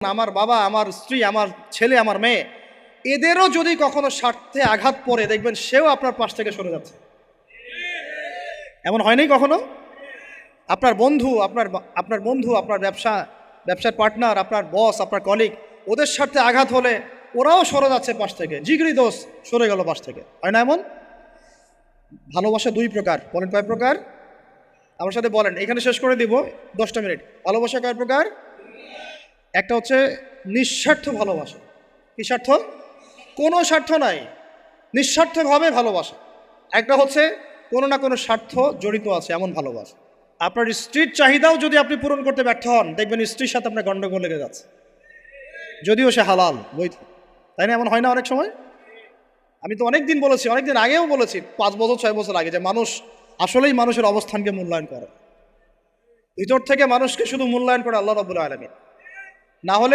আমার বাবা, আমার স্ত্রী, আমার ছেলে, আমার মেয়ে, এদেরও যদি কখনো স্বার্থে আঘাত পড়ে, দেখবেন সেও আপনার পাশ থেকে সরে যাচ্ছে। এমন হয়নি কখনো? আপনার বন্ধু, আপনার ব্যবসার পার্টনার, আপনার বস, আপনার কলিগ, ওদের স্বার্থে আঘাত হলে ওরাও সরে যাচ্ছে পাশ থেকে। জিগরি দোষ সরে গেল পাশ থেকে, হয় না এমন? ভালোবাসা দুই প্রকার। বলেন কয় প্রকার? আমার সাথে বলেন, এখানে শেষ করে দিব 10টা মিনিট। ভালোবাসা কয় প্রকার? একটা হচ্ছে নিঃস্বার্থ ভালোবাসা। কি স্বার্থ? কোনো স্বার্থ নাই, নিঃস্বার্থভাবে ভালোবাসা। একটা হচ্ছে কোনো না কোনো স্বার্থ জড়িত আছে এমন ভালোবাসা। আপনার স্ত্রীর চাহিদাও যদি আপনি পূরণ করতে ব্যর্থ হন, দেখবেন স্ত্রীর সাথে আপনার গন্ডগোল লেগে যাচ্ছে, যদিও সে হালাল বৈধ। তাই না? এমন হয় না অনেক সময়? আমি তো অনেক দিন বলেছি, অনেক দিন আগেও বলেছি, 5 বছর 6 বছর আগে, যে মানুষ আসলেই মানুষের অবস্থানকে মূল্যায়ন করে। ভিতর থেকে মানুষকে শুধু মূল্যায়ন করে আল্লাহ রাব্বুল আলামিন। না হলে